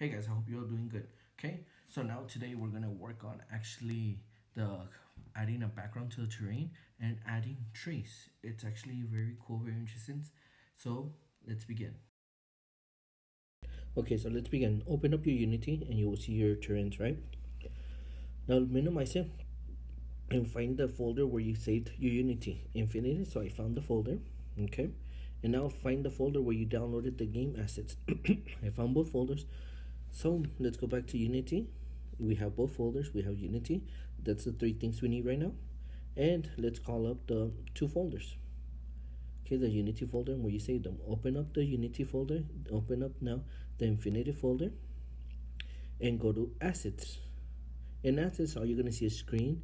Hey guys, I hope you're all doing good. Okay, so now today we're gonna work on actually the adding a background to the terrain and adding trees. It's actually very cool, very interesting. So let's begin. Okay, so let's begin. Open up your Unity and you will see your terrains, right? Now minimize it and find the folder where you saved your Unity Infinity. So I found the folder, okay? And now find the folder where you downloaded the game assets. I found both folders. So let's go back to Unity. We have both folders. We have Unity. That's the three things we need right now. And let's call up the two folders. Okay, the Unity folder where you save them. Open up the Unity folder. Open up now the Infinity folder and go to Assets. In Assets, all you're going to see is screen,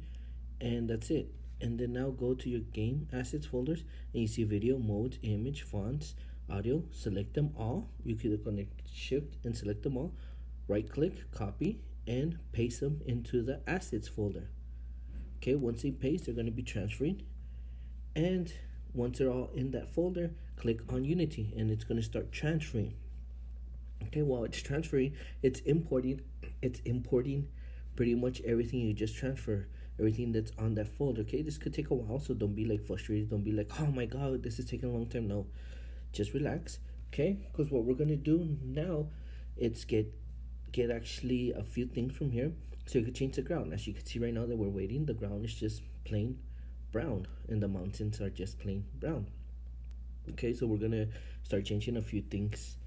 and that's it. And then now go to your game assets folders and you see video, modes, image, fonts, audio. Select them all. You can connect shift and select them all. Right click, copy, and paste them into the assets folder. Okay, once they paste, they're going to be transferring. And once they're all in that folder, click on Unity and it's going to start transferring. Okay, while it's transferring, it's importing pretty much everything you just transfer, everything that's on that folder. Okay, this could take a while, so don't be like frustrated, don't be like, oh my god, this is taking a long time. No, just relax. Okay, because what we're gonna do now, it's get actually a few things from here. So you could change the ground. As you can see right now that we're waiting, the ground is just plain brown and the mountains are just plain brown. Okay, so we're gonna start changing a few things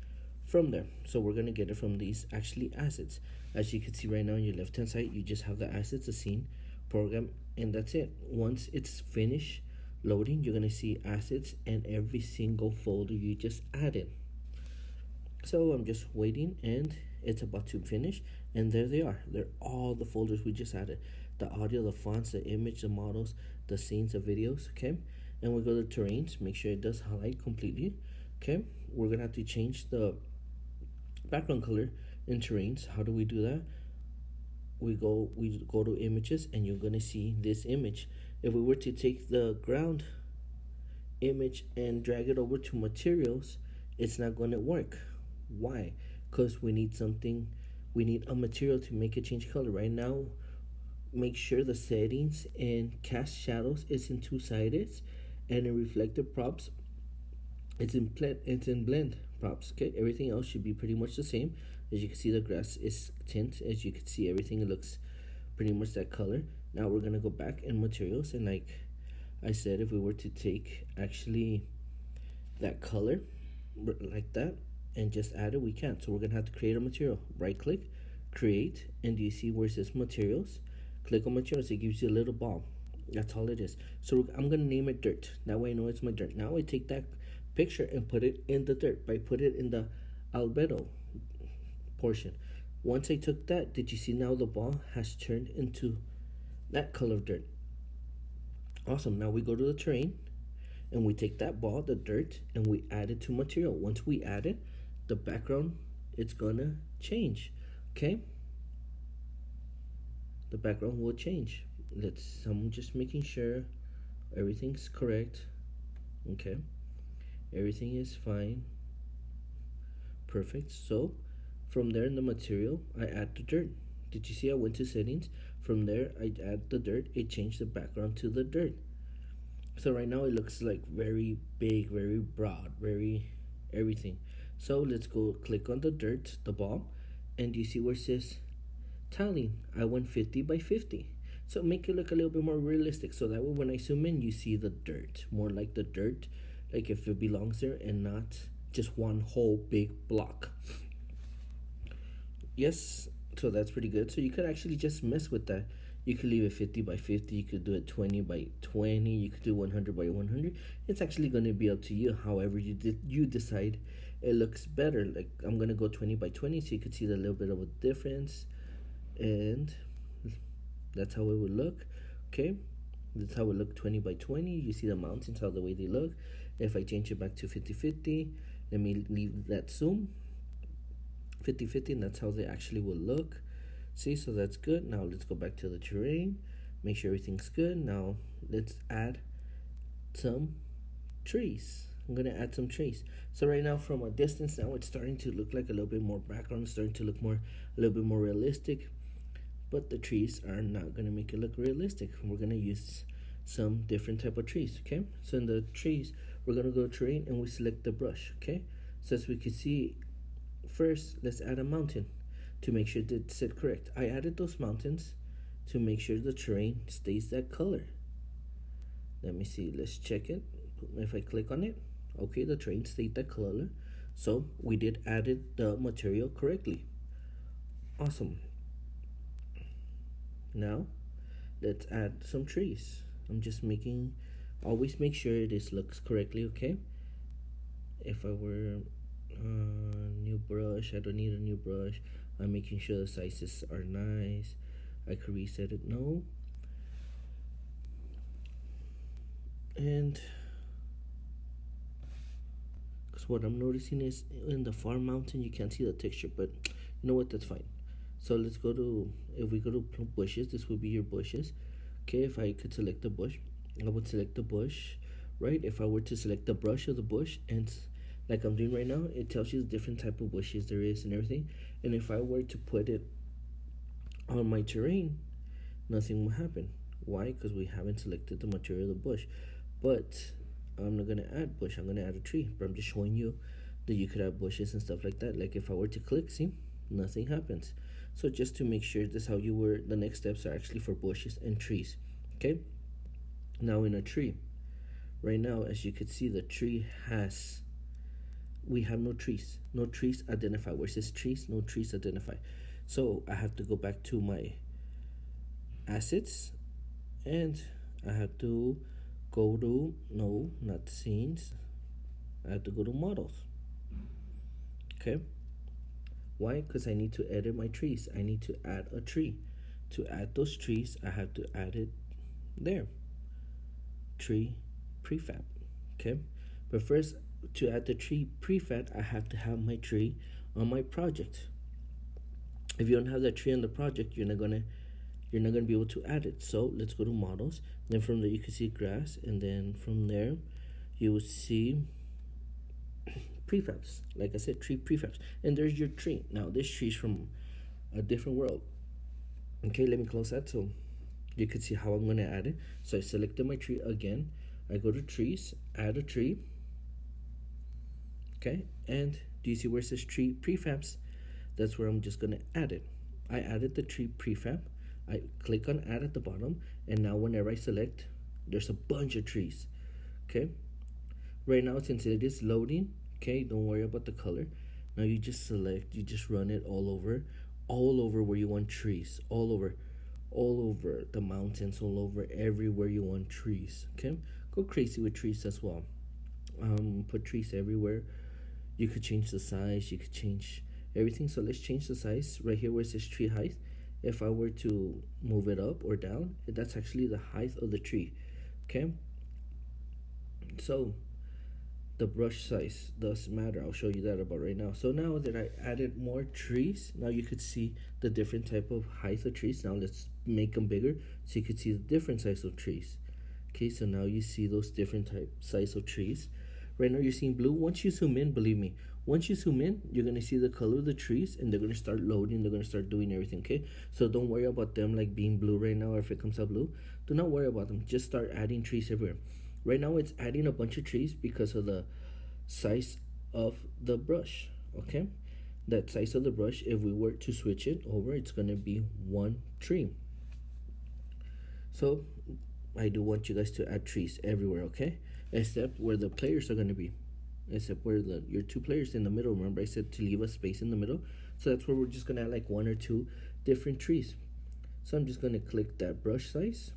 from there. So we're gonna get it from these actually assets. As you can see right now on your left hand side, you just have the assets, the scene, program, and that's it. Once it's finished loading, you're gonna see assets and every single folder you just added. So I'm just waiting and it's about to finish, and there they are. They're all the folders we just added: the audio, the fonts, the image, the models, the scenes, the videos. Okay, and we go to terrains, make sure it does highlight completely. Okay, we're gonna have to change the background color in terrains. How do we do that? We go to images and you're gonna see this image. If we were to take the ground image and drag it over to materials, it's not gonna work. Why? Because we need a material to make it change color. Right now, make sure the settings and cast shadows is in two-sided, and in reflective props it's in blend props. Okay, everything else should be pretty much the same. As you can see, the grass is tint. As you can see, everything looks pretty much that color. Now we're gonna go back in materials, and like I said, if we were to take actually that color like that and just add it, we can't. So we're gonna have to create a material. Right click, create, and do you see where it says materials? Click on materials. It gives you a little ball. That's all it is. So I'm gonna name it dirt. That way I know it's my dirt. Now I take that picture and put it in the dirt. I put it in the albedo portion. Once I took that, did you see now the ball has turned into that color of dirt? Awesome. Now we go to the terrain and we take that ball, the dirt, and we add it to material. Once we add it, the background, it's gonna change. Okay, the background will change. I'm just making sure everything's correct. Okay, everything is fine, perfect. So from there in the material, I add the dirt. Did you see I went to settings? From there I add the dirt. It changed the background to the dirt. So right now it looks like very big, very broad, very everything. So let's go click on the dirt, the ball, and you see where it says tiling. I went 50 by 50. So make it look a little bit more realistic. So that way when I zoom in, you see the dirt, more like the dirt, like if it belongs there and not just one whole big block. Yes, so that's pretty good. So you could actually just mess with that. You could leave it 50 by 50. You could do it 20 by 20. You could do 100 by 100. It's actually going to be up to you. However you decide it looks better. Like I'm going to go 20 by 20 so you could see the little bit of a difference. And that's how it would look. Okay, that's how it look 20 by 20. You see the mountains, how the way they look. If I change it back to 50-50, let me leave that zoom 50-50, and that's how they actually will look. See, so that's good. Now let's go back to the terrain, make sure everything's good. Now let's add some trees. I'm gonna add some trees. So right now, from a distance, now it's starting to look like a little bit more background, starting to look a little bit more realistic. But the trees are not gonna make it look realistic. We're gonna use some different type of trees. Okay. So in the trees, we're gonna go to terrain and we select the brush. Okay. So as we can see, first let's add a mountain to make sure that it's set correct. I added those mountains to make sure the terrain stays that color. Let me see, let's check it. If I click on it, okay, the terrain stayed that color. So we did added the material correctly. Awesome. Now let's add some trees. I'm just making, always make sure this looks correctly, okay? If I were new brush, I don't need a new brush. I'm making sure the sizes are nice. I could reset it, no. And because what I'm noticing is in the far mountain you can't see the texture, but you know what, that's fine. So let's go to, if we go to bushes, this would be your bushes. Okay, if I could select the bush, I would select the bush, right? If I were to select the brush of the bush, and like I'm doing right now, it tells you the different type of bushes there is and everything. And if I were to put it on my terrain, nothing will happen. Why? Because we haven't selected the material of the bush. But I'm not gonna add bush, I'm gonna add a tree. But I'm just showing you that you could add bushes and stuff like that. Like if I were to click, see, nothing happens. So just to make sure this is how you were, the next steps are actually for bushes and trees. Okay. Now in a tree, right now, as you can see, the tree has, we have no trees identified. Where it says trees, no trees identified. So I have to go back to my assets and I have to go to, no, not scenes, I have to go to models. Okay. Why? Because I need to edit my trees. I need to add a tree. To add those trees, I have to add it there. Tree prefab. Okay. But first, to add the tree prefab, I have to have my tree on my project. If you don't have that tree on the project, you're not gonna be able to add it. So let's go to models. Then from there you can see grass, and then from there you will see prefabs. Like I said, tree prefabs. And there's your tree. Now this tree is from a different world. Okay, let me close that so you can see how I'm gonna add it. So I selected my tree again. I go to trees, add a tree. Okay, and do you see where it says tree prefabs? That's where I'm just gonna add it. I added the tree prefab. I click on add at the bottom, and now whenever I select, there's a bunch of trees. Okay, right now since it is loading, okay, don't worry about the color. Now you just select, you just run it all over where you want trees, all over the mountains, all over everywhere you want trees. Okay, go crazy with trees as well. Put trees everywhere. You could change the size, you could change everything. So let's change the size right here where it says tree height. If I were to move it up or down, that's actually the height of the tree. Okay, so the brush size does matter. I'll show you that about right now. So now that I added more trees, now you could see the different type of height of trees. Now let's make them bigger so you could see the different size of trees. Okay, so now you see those different type size of trees. Right now you're seeing blue. Once you zoom in, believe me, once you zoom in, you're gonna see the color of the trees, and they're gonna start loading. They're gonna start doing everything. Okay, so don't worry about them like being blue right now, or if it comes out blue, do not worry about them. Just start adding trees everywhere. Right now it's adding a bunch of trees because of the size of the brush. Okay, that size of the brush, if we were to switch it over, it's gonna be one tree. So I do want you guys to add trees everywhere. Okay, except where the players are gonna be, except where your two players in the middle. Remember I said to leave a space in the middle, so that's where we're just gonna add like one or two different trees. So I'm just gonna click that brush size,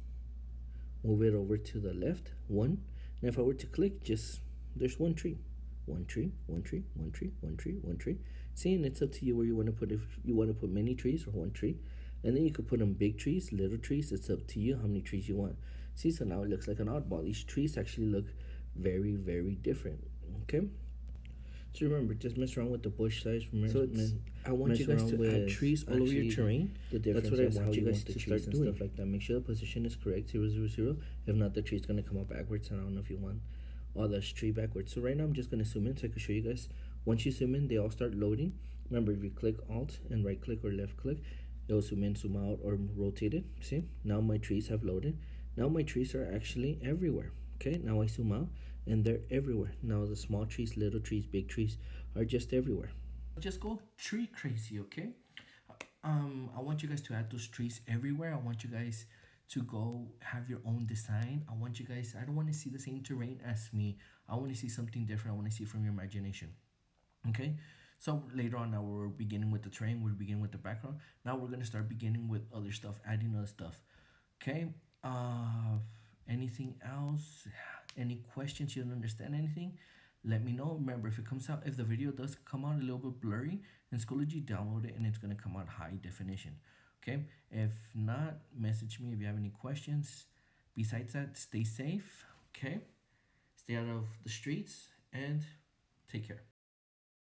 move it over to the left, one, and if I were to click, just there's one tree, one tree, one tree, one tree, one tree, one tree. See, and it's up to you where you want to put, if you want to put many trees or one tree. And then you could put them big trees, little trees. It's up to you how many trees you want. See, so now it looks like an oddball. These trees actually look very, very different. Okay, so remember, just mess around with the bush size. Remember, so I want you guys to add trees all over your terrain. That's what I want you guys to start doing. Stuff like that. Make sure the position is correct, 0, 0, 0. If not, the tree's gonna come up backwards, and I don't know if you want Oh, that's tree backwards. So right now I'm just gonna zoom in so I can show you guys. Once you zoom in, they all start loading. Remember, if you click Alt and right click or left click, it'll zoom in, zoom out, or rotate it. See, now my trees have loaded. Now my trees are actually everywhere. Okay, now I zoom out and they're everywhere. Now the small trees, little trees, big trees are just everywhere. Just go tree crazy, okay? I want you guys to add those trees everywhere. I want you guys to go have your own design. I want you guys, I don't want to see the same terrain as me. I want to see something different. I want to see from your imagination. Okay, so later on, now we're beginning with the terrain, we're beginning with the background. Now we're gonna start beginning with other stuff, adding other stuff. Okay, anything else? Any questions? You don't understand anything? Let me know. Remember, if it comes out, if the video does come out a little bit blurry, in Schoology, download it and it's gonna come out high definition. Okay, if not, message me if you have any questions. Besides that, stay safe. Okay, stay out of the streets and take care.